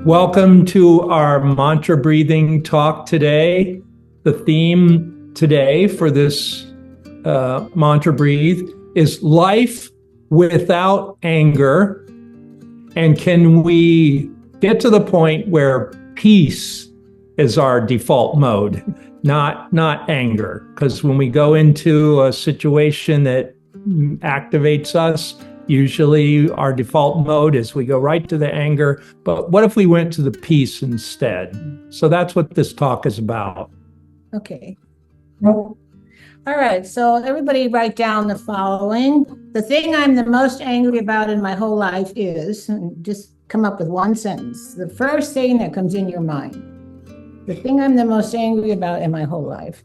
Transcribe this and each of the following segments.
Welcome to our mantra breathing talk today. The theme today for this mantra breathe is life without anger. And can we get to the point where peace is our default mode, not anger? Because when we go into a situation that activates us, usually our default mode is we go right to the anger, but what if we went to the peace instead? So that's what this talk is about. Okay. All right, so everybody write down the following. The thing I'm the most angry about in my whole life is, and just come up with one sentence. The first thing that comes in your mind. The thing I'm the most angry about in my whole life.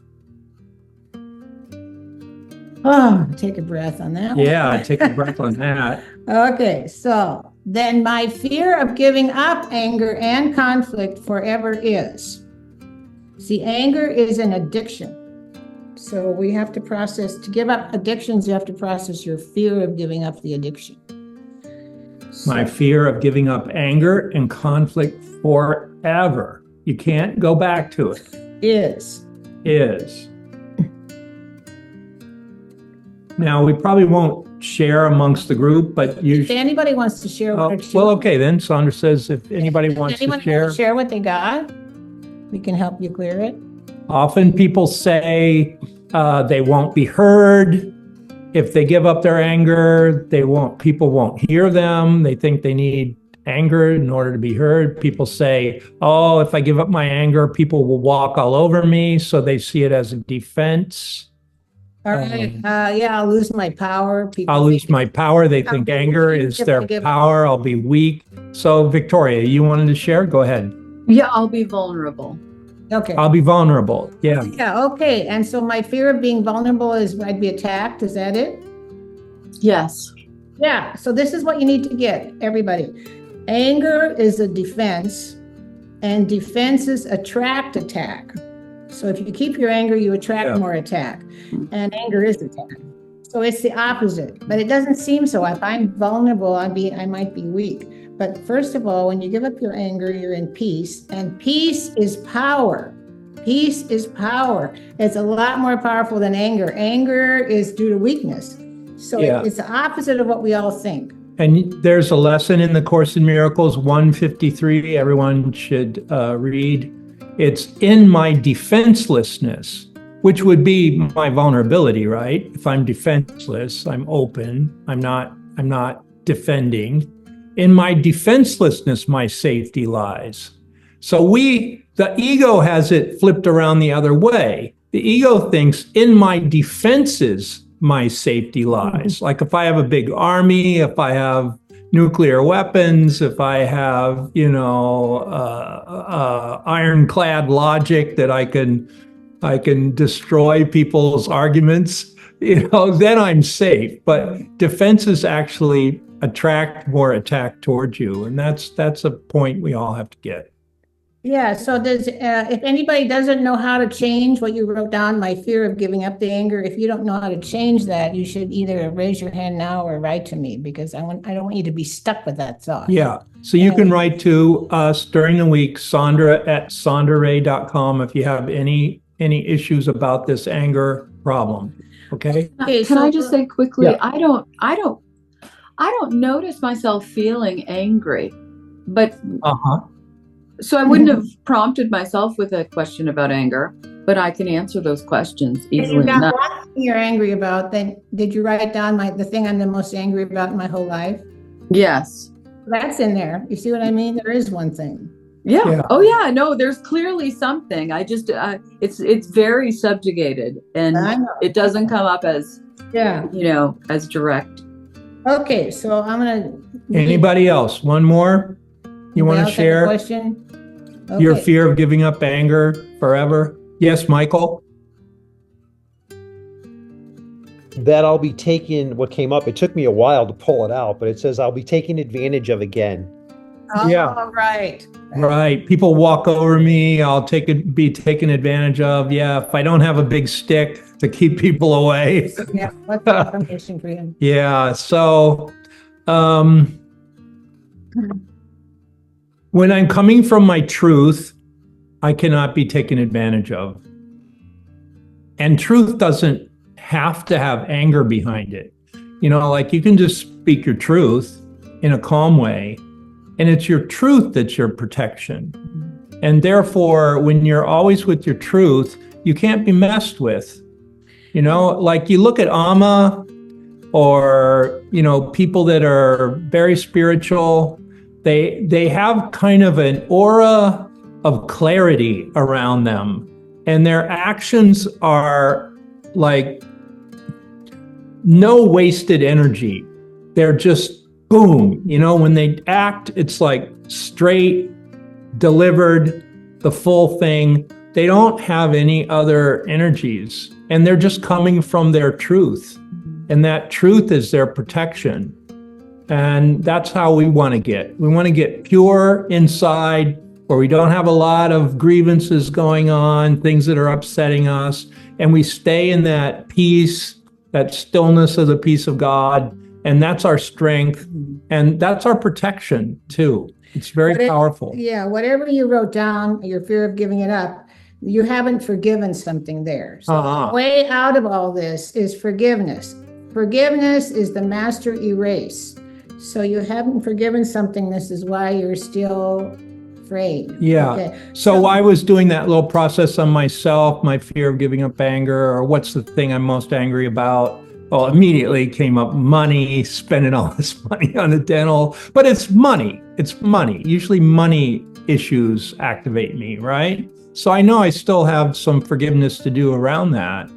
Oh, take a breath on that one. Yeah, take a breath on that. Okay, so then my fear of giving up anger and conflict forever is. See, anger is an addiction. So we have to process, to give up addictions, you have to process your fear of giving up the addiction. My fear of giving up anger and conflict forever. You can't go back to it. Is. Now, we probably won't share amongst the group, but if anybody wants to share what well, okay, then Sandra says if anybody wants to share what they got, we can help you clear it. Often people say they won't be heard. If they give up their anger, people won't hear them. They think they need anger in order to be heard. People say, oh, if I give up my anger, people will walk all over me. So they see it as a defense. All right. I'll lose my power. I'll lose my power. They think anger is their power. I'll be weak. So Victoria, you wanted to share? Go ahead. Yeah, I'll be vulnerable. Okay. I'll be vulnerable. Yeah. Yeah, okay. And so my fear of being vulnerable is I'd be attacked. Is that it? Yes. Yeah. So this is what you need to get, everybody. Anger is a defense, and defenses attract attack. So if you keep your anger, you attract more attack. And anger is attack. So it's the opposite. But it doesn't seem so. If I'm vulnerable, I might be weak. But first of all, when you give up your anger, you're in peace. And peace is power. Peace is power. It's a lot more powerful than anger. Anger is due to weakness. So it's the opposite of what we all think. And there's a lesson in the Course in Miracles 153. Everyone should read. It's in my defenselessness, which would be my vulnerability, right? If I'm defenseless, I'm open. I'm not defending. In my defenselessness, my safety lies. So the ego has it flipped around the other way. The ego thinks in my defenses, my safety lies. Like if I have a big army, if I have nuclear weapons, if I have, ironclad logic that I can destroy people's arguments, then I'm safe. But defenses actually attract more attack towards you, and that's a point we all have to get. Yeah. So if anybody doesn't know how to change what you wrote down, my fear of giving up the anger, if you don't know how to change that, you should either raise your hand now or write to me, because I don't want you to be stuck with that thought. Yeah. So you can write to us during the week, Sandra@sandraray.com, if you have any issues about this anger problem. Okay. Can I just say quickly? Yeah. I don't notice myself feeling angry, but so I wouldn't have prompted myself with a question about anger, but I can answer those questions easily enough. One thing you're angry about, then did you write down the thing I'm the most angry about in my whole life? Yes. That's in there. You see what I mean? There is one thing. Yeah. Oh yeah. No, there's clearly something. I just, it's very subjugated, and it doesn't come up as, as direct. Okay. So I'm going to. Anybody else? One more? You want to share your fear of giving up anger forever? Yes, Michael? That I'll be taking what came up. It took me a while to pull it out, but it says I'll be taken advantage of again. Oh, yeah. Right. Right. People walk over me. I'll be taken advantage of. Yeah. If I don't have a big stick to keep people away. Yeah. What's the information for you? When I'm coming from my truth, I cannot be taken advantage of. And truth doesn't have to have anger behind it. Like you can just speak your truth in a calm way, and it's your truth that's your protection. And therefore, when you're always with your truth, you can't be messed with. Like you look at Amma or, people that are very spiritual, they have kind of an aura of clarity around them. And their actions are like no wasted energy. They're just boom. When they act, it's like straight, delivered, the full thing. They don't have any other energies. And they're just coming from their truth. And that truth is their protection. And that's how we want to get. We want to get pure inside, where we don't have a lot of grievances going on, things that are upsetting us. And we stay in that peace, that stillness of the peace of God. And that's our strength. And that's our protection too. It's very powerful. Yeah, whatever you wrote down, your fear of giving it up, you haven't forgiven something there. So the way out of all this is forgiveness. Forgiveness is the master erase. So you haven't forgiven something. This is why you're still afraid. Yeah. Okay. So I was doing that little process on myself, my fear of giving up anger, or what's the thing I'm most angry about? Well, immediately came up money, spending all this money on a dental, but it's money. It's money. Usually money issues activate me, right? So I know I still have some forgiveness to do around that.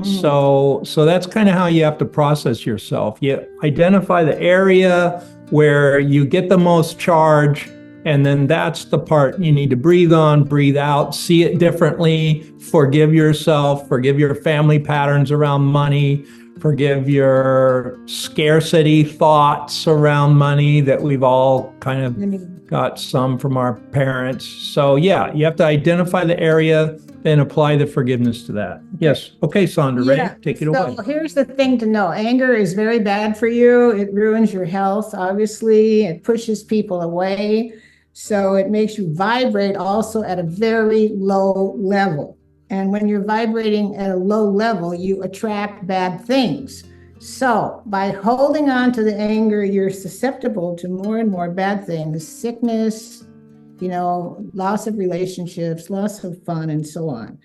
So that's kind of how you have to process yourself. You identify the area where you get the most charge, and then that's the part you need to breathe on, breathe out, see it differently, forgive yourself, forgive your family patterns around money, forgive your scarcity thoughts around money that we've all kind of got some from our parents. So yeah, you have to identify the area and apply the forgiveness to that. Yes. Okay, Sandra, ready? Take it away. So here's the thing to know. Anger is very bad for you. It ruins your health, obviously. It pushes people away. So it makes you vibrate also at a very low level. And when you're vibrating at a low level, you attract bad things. So by holding on to the anger, you're susceptible to more and more bad things, sickness, loss of relationships, loss of fun, and so on.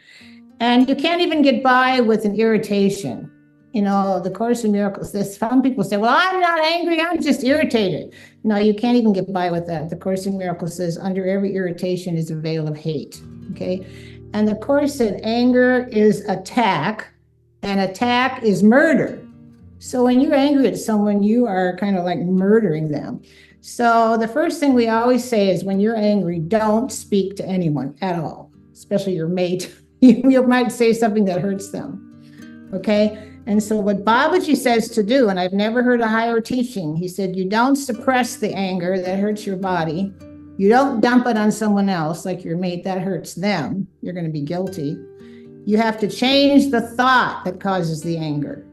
And you can't even get by with an irritation. The Course in Miracles, some people say, well, I'm not angry, I'm just irritated. No, you can't even get by with that. The Course in Miracles says, under every irritation is a veil of hate, okay? And the Course said anger is attack, and attack is murder. So when you're angry at someone, you are kind of like murdering them. So the first thing we always say is when you're angry, don't speak to anyone at all, especially your mate. You might say something that hurts them, okay? And so what Babaji says to do, and I've never heard a higher teaching, he said, you don't suppress the anger that hurts your body. You don't dump it on someone else like your mate, that hurts them. You're going to be guilty. You have to change the thought that causes the anger,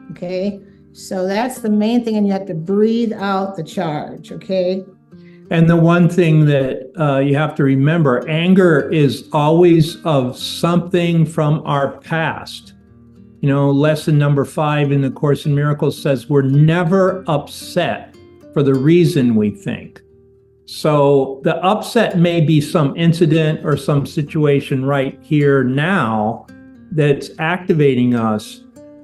okay? So that's the main thing, and you have to breathe out the charge, okay? And the one thing that you have to remember, anger is always of something from our past. Lesson number 5 in the Course in Miracles says we're never upset for the reason we think. So the upset may be some incident or some situation right here now that's activating us.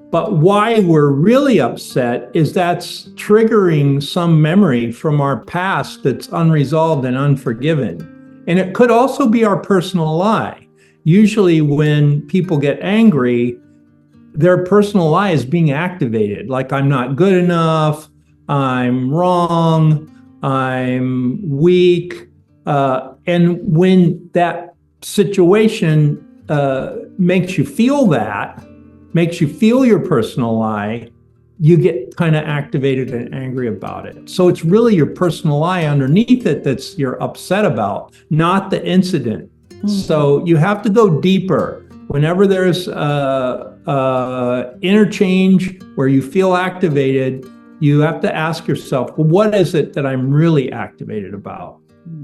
But why we're really upset is that's triggering some memory from our past that's unresolved and unforgiven. And it could also be our personal lie. Usually when people get angry, their personal lie is being activated. Like, I'm not good enough, I'm wrong, I'm weak. And when that situation makes you feel that, makes you feel your personal lie, you get kind of activated and angry about it. So it's really your personal lie underneath it that's you're upset about, not the incident. Mm-hmm. So you have to go deeper. Whenever there's interchange where you feel activated, you have to ask yourself, well, what is it that I'm really activated about?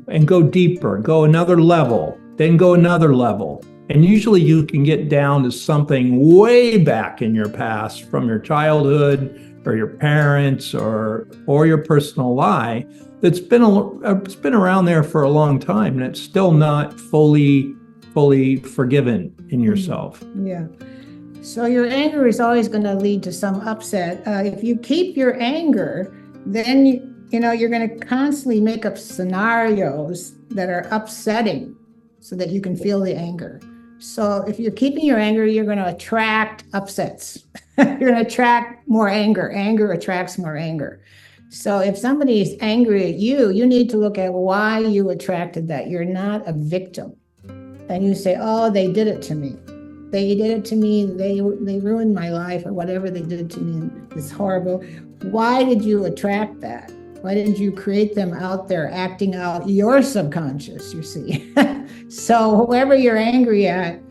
and go deeper, go another level, then go another level. And usually you can get down to something way back in your past from your childhood or your parents or your personal life that's been around there for a long time, and it's still not fully forgiven in yourself. Yeah. So your anger is always going to lead to some upset. If you keep your anger, then you're going to constantly make up scenarios that are upsetting so that you can feel the anger. So if you're keeping your anger, you're going to attract upsets. You're going to attract more anger. Anger attracts more anger. So if somebody is angry at you, you need to look at why you attracted that. You're not a victim. And you say, oh, they did it to me. They did it to me. They ruined my life, or whatever they did to me. It's horrible. Why did you attract that? Why didn't you create them out there acting out your subconscious, you see? So whoever you're angry at,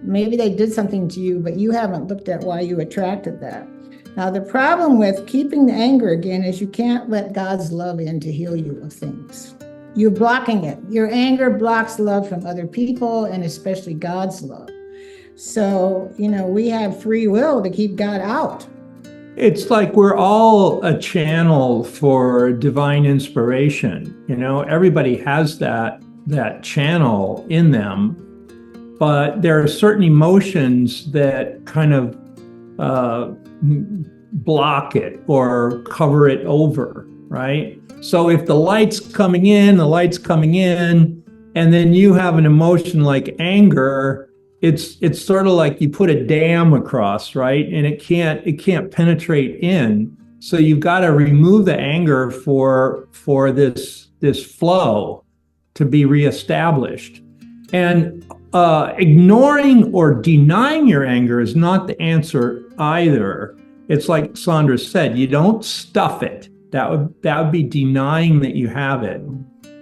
maybe they did something to you, but you haven't looked at why you attracted that. Now, the problem with keeping the anger again is you can't let God's love in to heal you of things. You're blocking it. Your anger blocks love from other people, and especially God's love. So, we have free will to keep God out. It's like we're all a channel for divine inspiration. Everybody has that channel in them, but there are certain emotions that kind of block it or cover it over, right? So if the light's coming in, and then you have an emotion like anger, it's sort of like you put a dam across, right? And it can't penetrate in. So you've got to remove the anger for this flow to be reestablished. And ignoring or denying your anger is not the answer either. It's like Sandra said, you don't stuff it. That would be denying that you have it.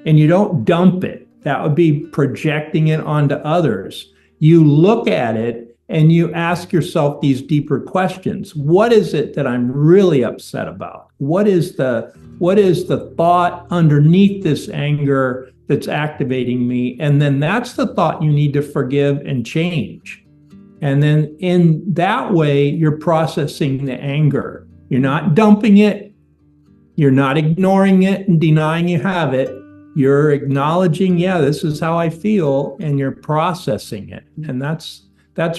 And you don't dump it. That would be projecting it onto others. You look at it and you ask yourself these deeper questions. What is it that I'm really upset about? What is the thought underneath this anger that's activating me? And then that's the thought you need to forgive and change. And then in that way, you're processing the anger. You're not dumping it. You're not ignoring it and denying you have it. You're acknowledging, this is how I feel, and you're processing it. And that's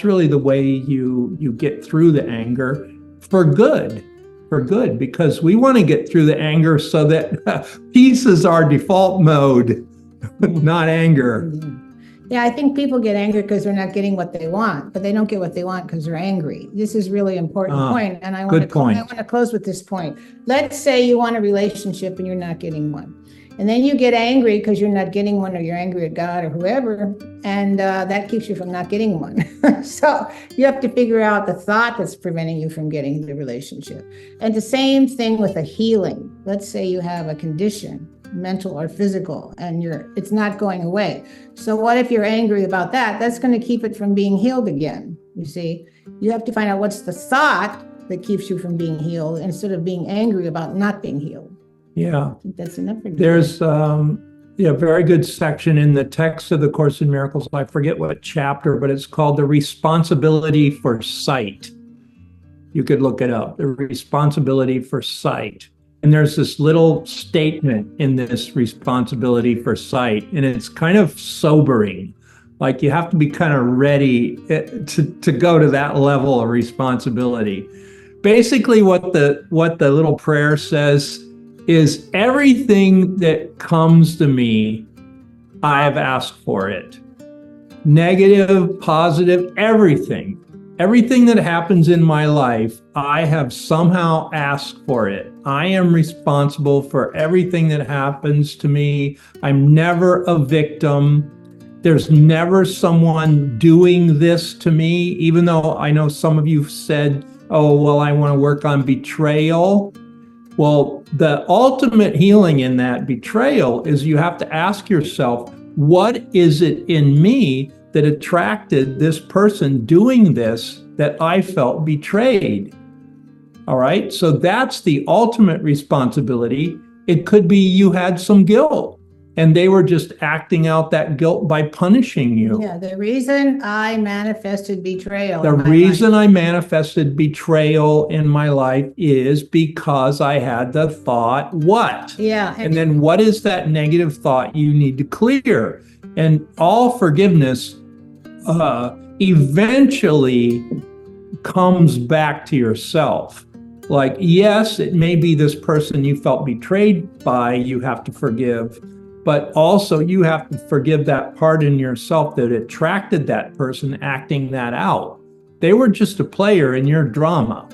really the way you get through the anger for good, because we want to get through the anger so that peace is our default mode, not anger. Yeah, I think people get angry because they're not getting what they want, but they don't get what they want because they're angry. This is really important point, and I want to close with this point. Let's say you want a relationship and you're not getting one. And then you get angry because you're not getting one, or you're angry at God or whoever, and that keeps you from not getting one. So you have to figure out the thought that's preventing you from getting the relationship. And the same thing with a healing. Let's say you have a condition, mental or physical, and it's not going away. So what if you're angry about that? That's going to keep it from being healed again. You see, you have to find out what's the thought that keeps you from being healed instead of being angry about not being healed. Yeah. I think that's enough for you. There's a very good section in the text of the Course in Miracles. I forget what chapter, but it's called The Responsibility for Sight. You could look it up, The Responsibility for Sight. And there's this little statement in this responsibility for sight, and it's kind of sobering. Like you have to be kind of ready to go to that level of responsibility. Basically, what the little prayer says is, everything that comes to me, I've asked for it. Negative, positive, everything that happens in my life, I have somehow asked for it. I am responsible for everything that happens to me. I'm never a victim. There's never someone doing this to me, even though I know some of you said, oh, well, I want to work on betrayal. Well, the ultimate healing in that betrayal is you have to ask yourself, what is it in me that attracted this person doing this that I felt betrayed? All right, so that's the ultimate responsibility. It could be you had some guilt. and they were just acting out that guilt by punishing you. Yeah, the reason I manifested betrayal. The in my reason life- I manifested betrayal in my life is because I had the thought, what? Yeah. And then what is that negative thought you need to clear? And all forgiveness eventually comes back to yourself. Like, yes, it may be this person you felt betrayed by, you have to forgive, but also you have to forgive that part in yourself that attracted that person acting that out. They were just a player in your drama.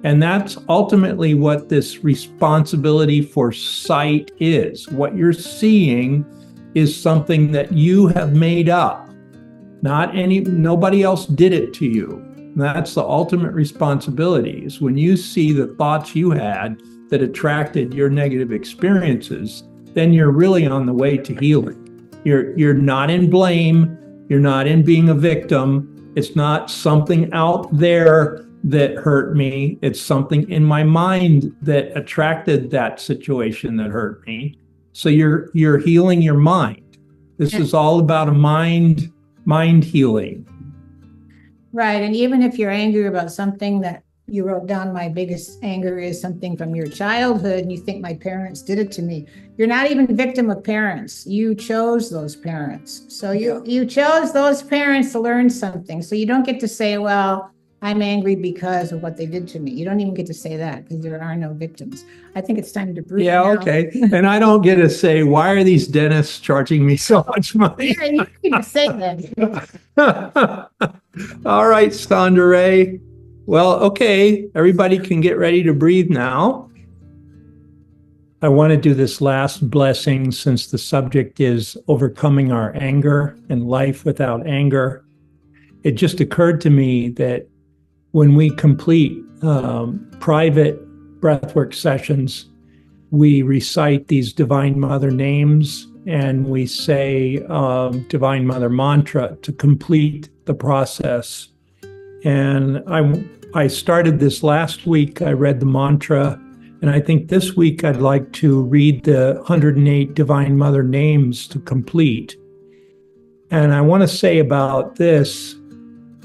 And that's ultimately what this responsibility for sight is. What you're seeing is something that you have made up. Nobody else did it to you. That's the ultimate responsibility, is when you see the thoughts you had that attracted your negative experiences, then you're really on the way to healing. You're not in blame. You're not in being a victim. It's not something out there that hurt me. It's something in my mind that attracted that situation that hurt me. So you're healing your mind. This is all about a mind healing. Right. And even if you're angry about something that you wrote down, my biggest anger is something from your childhood, and you think my parents did it to me. You're not even a victim of parents. You chose those parents. So you chose those parents to learn something. So you don't get to say, well, I'm angry because of what they did to me. You don't even get to say that, because there are no victims. I think it's time to breathe. Yeah, now. okay. And I don't get to say, why are these dentists charging me so much money? Yeah, you can say that. All right, Sandra Ray. Well, okay, everybody can get ready to breathe now. I want to do this last blessing since the subject is overcoming our anger and life without anger. It just occurred to me that when we complete private breathwork sessions, we recite these Divine Mother names and we say Divine Mother mantra to complete the process. And I started this last week. I read the mantra, and I think this week I'd like to read the 108 Divine Mother names to complete. And I want to say about this,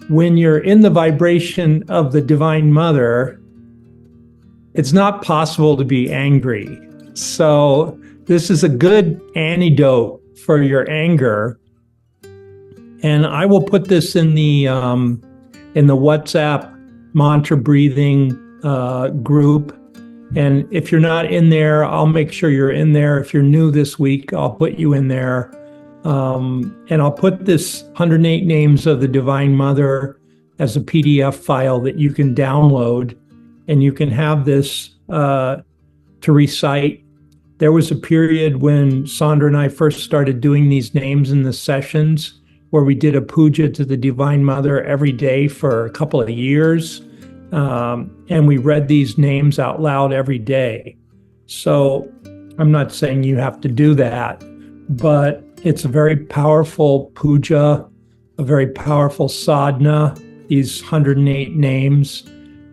when you're in the vibration of the Divine Mother, it's not possible to be angry. So this is a good antidote for your anger. And I will put this in the WhatsApp mantra breathing group. And if you're not in there, I'll make sure you're in there. If you're new this week, I'll put you in there. And I'll put this 108 names of the Divine Mother as a PDF file that you can download, and you can have this to recite. There was a period when Sandra and I first started doing these names in the sessions where we did a puja to the Divine Mother every day for a couple of years. And we read these names out loud every day. So I'm not saying you have to do that, but it's a very powerful puja, a very powerful sadhana, these 108 names,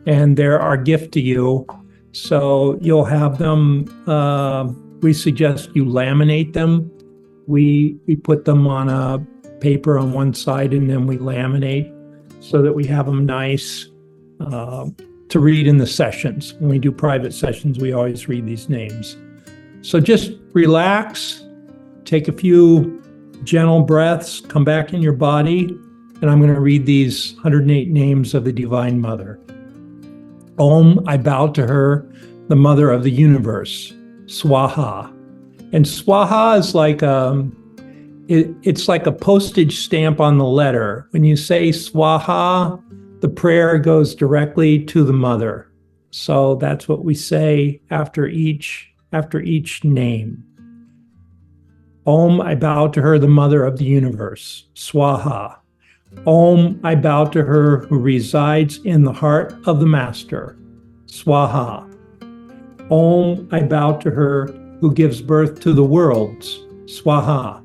and they're our gift to you. So you'll have them, we suggest you laminate them. We put them on a paper on one side and then we laminate so that we have them nice to read in the sessions. When we do private sessions, we always read these names. So just relax, take a few gentle breaths, come back in your body, and I'm going to read these 108 names of the Divine Mother. Om, I bow to her, the Mother of the Universe, Swaha. And Swaha is like it's like a postage stamp on the letter. When you say Swaha, the prayer goes directly to the Mother. So that's what we say after each name. Om, I bow to her, the Mother of the Universe, Swaha. Om, I bow to her who resides in the heart of the Master, Swaha. Om, I bow to her who gives birth to the worlds, Swaha.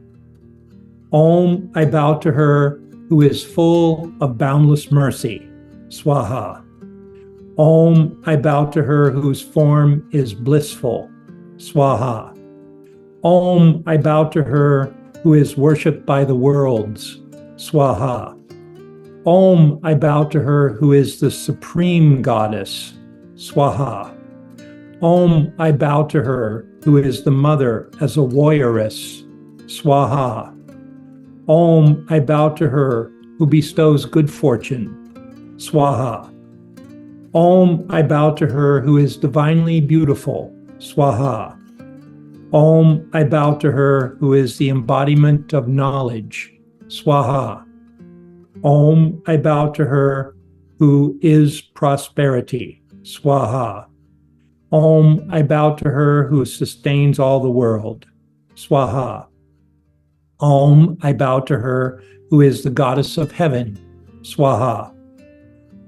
Om, I bow to her who is full of boundless mercy, Swaha. Om, I bow to her whose form is blissful, Swaha. Om, I bow to her who is worshipped by the worlds. Swaha. Om, I bow to her who is the supreme goddess. Swaha. Om, I bow to her who is the mother as a warrioress. Swaha. Om, I bow to her who bestows good fortune. Swaha. Om, I bow to her who is divinely beautiful. Swaha. Om, I bow to her who is the embodiment of knowledge. Swaha. Om, I bow to her who is prosperity. Swaha. Om, I bow to her who sustains all the world. Swaha. Om, I bow to her who is the goddess of heaven. Swaha.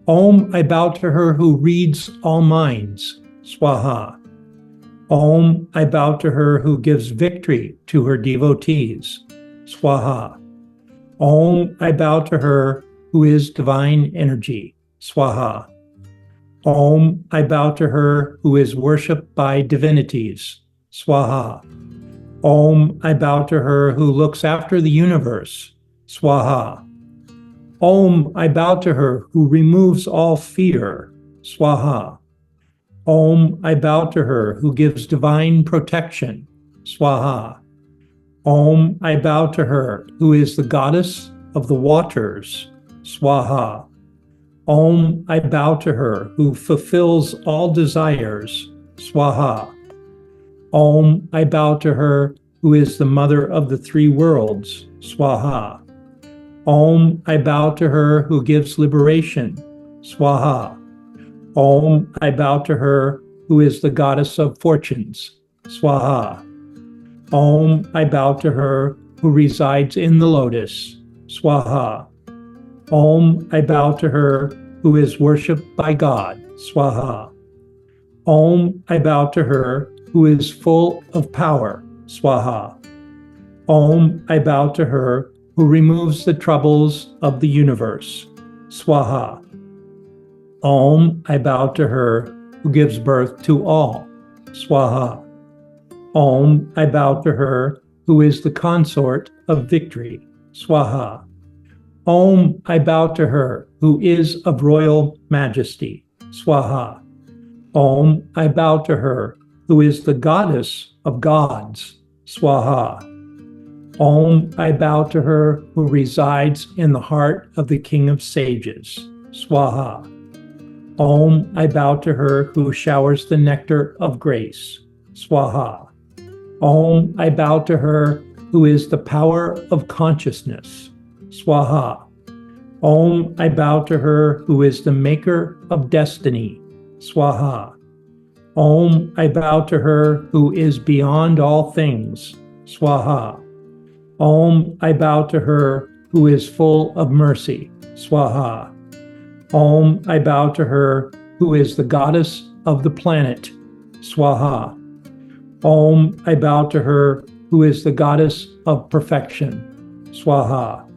Om, I bow to her who reads all minds. Swaha. Om, I bow to her who gives victory to her devotees. Swaha. Om, I bow to her who is divine energy. Swaha. Om, I bow to her who is worshipped by divinities. Swaha. Om, I bow to her who looks after the universe. Swaha. Om, I bow to her who removes all fear. Swaha. Om, I bow to her who gives divine protection. Swaha. Om, I bow to her who is the goddess of the waters. Swaha. Om, I bow to her who fulfills all desires. Swaha. Om, I bow to her who is the mother of the three worlds. Swaha. Om, I bow to her who gives liberation. Swaha. Om, I bow to her who is the goddess of fortunes. Swaha. Om, I bow to her who resides in the lotus. Swaha. Om, I bow to her who is worshipped by God. Swaha. Om, I bow to her who is full of power. Swaha. Om, I bow to her who removes the troubles of the universe. Swaha. Om, I bow to her who gives birth to all. Swaha. Om, I bow to her who is the consort of victory. Swaha. Om, I bow to her who is of royal majesty. Swaha. Om, I bow to her who is the goddess of gods. Swaha. Om, I bow to her who resides in the heart of the king of sages. Swaha. Om, I bow to her who showers the nectar of grace. Swaha. Om, I bow to her who is the power of consciousness. Swaha. Om, I bow to her who is the maker of destiny. Swaha. Om, I bow to her who is beyond all things. Swaha. Om, I bow to her who is full of mercy. Swaha. Om, I bow to her who is the goddess of the planet. Swaha. Om, I bow to her who is the goddess of perfection. Swaha.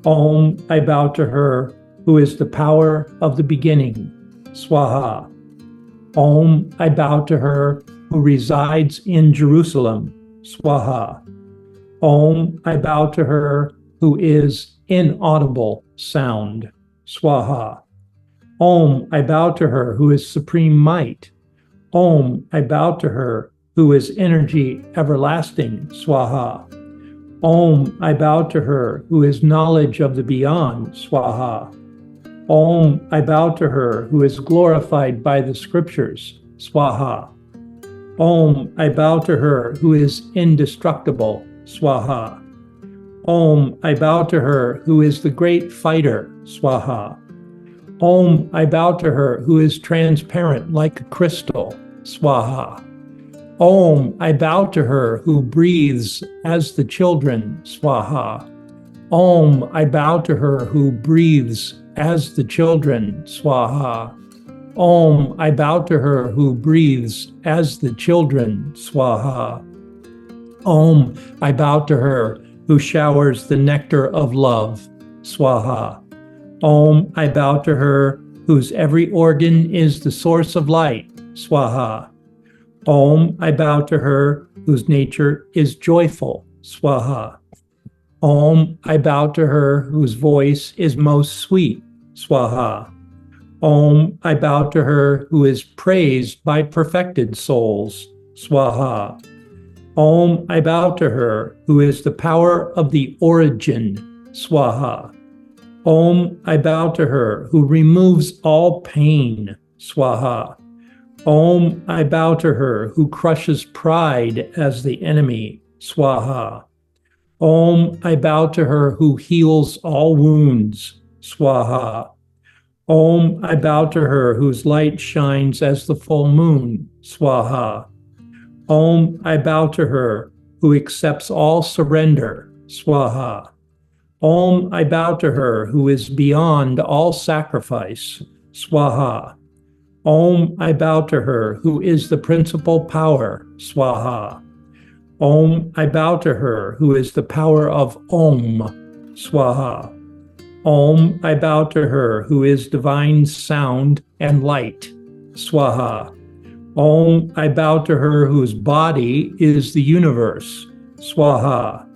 Om, I bow to her who is the power of the beginning. Swaha. Om, I bow to her who resides in Jerusalem. Swaha. Om, I bow to her who is inaudible sound. Swaha. Om, I bow to her who is supreme might. Om, I bow to her who is energy everlasting. Swaha. Om, I bow to her who is knowledge of the beyond. Swaha. Om, I bow to her who is glorified by the scriptures. Swaha. Om, I bow to her who is indestructible. Swaha. Om, I bow to her who is the great fighter. Swaha. Om, I bow to her who is transparent like a crystal. Swaha. Om, I bow to her who breathes as the children. Swaha. Om, I bow to her who breathes as the children. Swaha. Om, I bow to her who breathes as the children. Swaha. Om, I bow to her who showers the nectar of love. Swaha. Om, I bow to her whose every organ is the source of light. Swaha. Om, I bow to her whose nature is joyful. Swaha. Om, I bow to her whose voice is most sweet. Swaha. Om, I bow to her who is praised by perfected souls. Swaha. Om, I bow to her who is the power of the origin. Swaha. Om, I bow to her who removes all pain. Swaha. Om, I bow to her who crushes pride as the enemy. Swaha. Om, I bow to her who heals all wounds. Swaha. Om, I bow to her whose light shines as the full moon. Swaha. Om, I bow to her who accepts all surrender. Swaha. Om, I bow to her who is beyond all sacrifice. Swaha. Om, I bow to her who is the principal power. Swaha. Om, I bow to her who is the power of Om. Swaha. Om, I bow to her who is divine sound and light. Swaha. Om, I bow to her whose body is the universe. Swaha.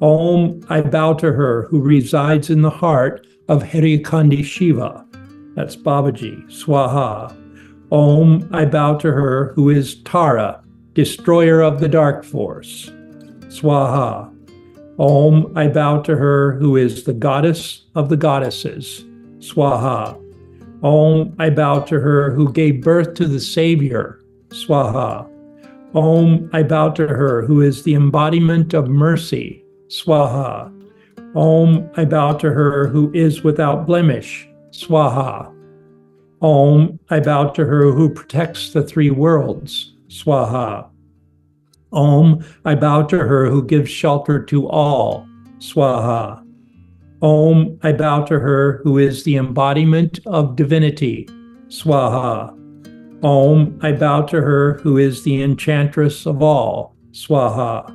Om, I bow to her who resides in the heart of Harikandi Shiva. That's Babaji. Swaha. Om, I bow to her who is Tara, destroyer of the dark force. Swaha. Om, I bow to her who is the goddess of the goddesses. Swaha. Om, I bow to her who gave birth to the Savior. Swaha. Om, I bow to her who is the embodiment of mercy. Swaha. Om, I bow to her who is without blemish. Swaha. Om, I bow to her who protects the three worlds. Swaha. Om, I bow to her who gives shelter to all. Swaha. Om, I bow to her who is the embodiment of divinity. Swaha. Om, I bow to her who is the enchantress of all. Swaha.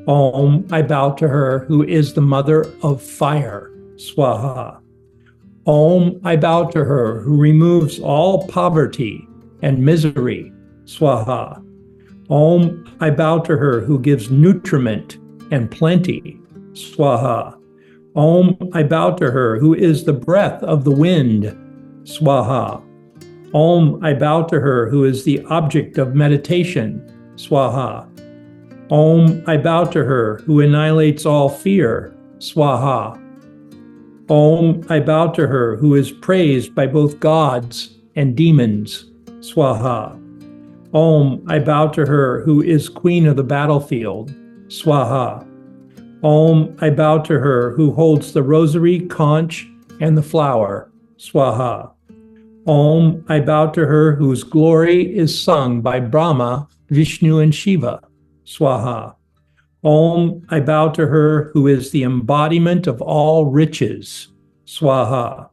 Om, I bow to her who is the mother of fire. Swaha. Om, I bow to her who removes all poverty and misery. Swaha. Om, I bow to her who gives nutriment and plenty. Swaha. Om, I bow to her who is the breath of the wind. Swaha. Om, I bow to her who is the object of meditation. Swaha. Om, I bow to her who annihilates all fear. Swaha. Om, I bow to her who is praised by both gods and demons. Swaha. Om, I bow to her who is queen of the battlefield. Swaha. Om, I bow to her who holds the rosary, conch, and the flower. Swaha. Om, I bow to her whose glory is sung by Brahma, Vishnu, and Shiva. Swaha. Om, I bow to her who is the embodiment of all riches. Swaha.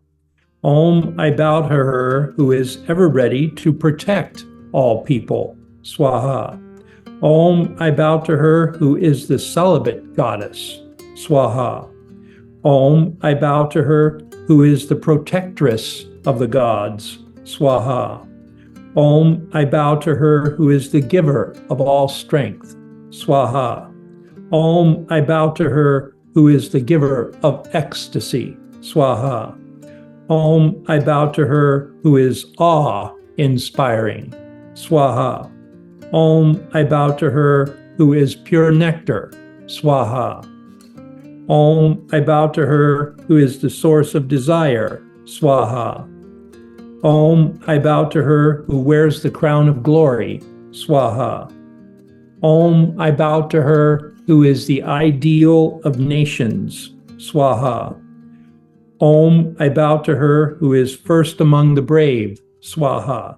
Om, I bow to her who is ever ready to protect all people. Swaha. Om, I bow to her who is the celibate goddess. Swaha. Om, I bow to her who is the protectress of the gods. Swaha. Om, I bow to her who is the giver of all strength. Swaha. Om, I bow to her who is the giver of ecstasy. Swaha. Om, I bow to her who is awe-inspiring. Swaha. Om, I bow to her who is pure nectar. Swaha. Om, I bow to her who is the source of desire. Swaha. Om, I bow to her who wears the crown of glory. Swaha. Om, I bow to her who is the ideal of nations. Swaha. Om, I bow to her who is first among the brave. Swaha.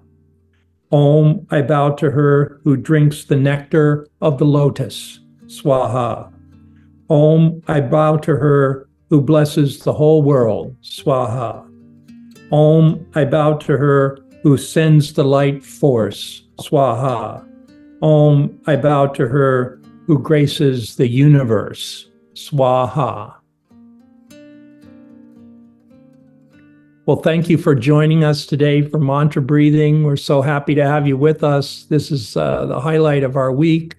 Om, I bow to her who drinks the nectar of the lotus. Swaha. Om, I bow to her who blesses the whole world. Swaha. Om, I bow to her who sends the light force. Swaha. Om, I bow to her who graces the universe. Swaha. Well, thank you for joining us today for Mantra Breathing. We're so happy to have you with us. This is the highlight of our week.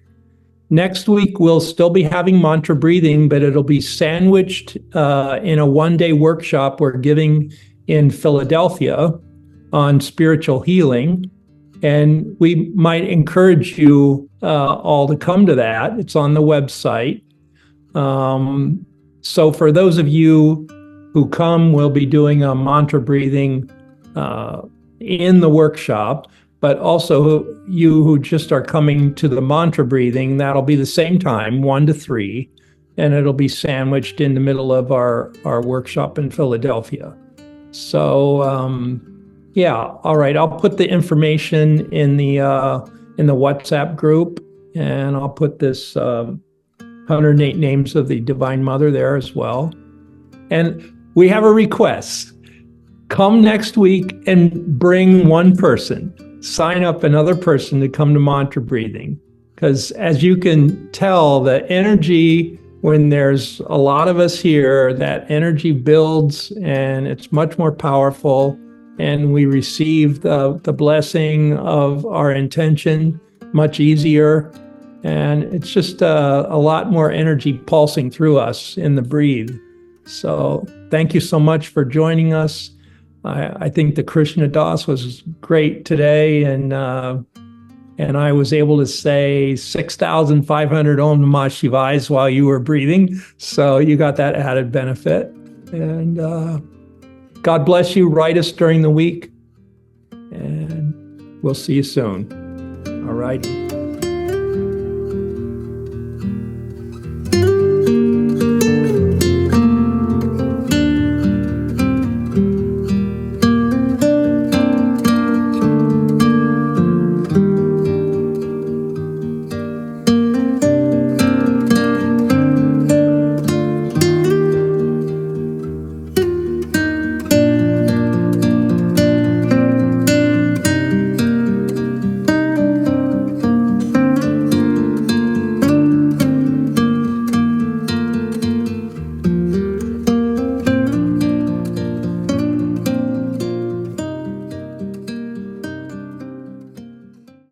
Next week, we'll still be having mantra breathing, but it'll be sandwiched in a one-day workshop we're giving in Philadelphia on spiritual healing. And we might encourage you all to come to that. It's on the website. So for those of you who come, we'll be doing a mantra breathing in the workshop. But also you who just are coming to the mantra breathing, that'll be the same time, 1 to 3, and it'll be sandwiched in the middle of our workshop in Philadelphia. So, yeah, all right. I'll put the information in the WhatsApp group, and I'll put this 108 names of the Divine Mother there as well. And we have a request. Come next week and bring one person. Sign up another person to come to mantra breathing. Because as you can tell, the energy, when there's a lot of us here, that energy builds and it's much more powerful. And we receive the blessing of our intention much easier. And it's just a lot more energy pulsing through us in the breathe. So thank you so much for joining us. I think the Krishna Das was great today, and I was able to say 6,500 Om Namah Shivayas while you were breathing, so you got that added benefit. And God bless you. Write us during the week, and we'll see you soon. All right.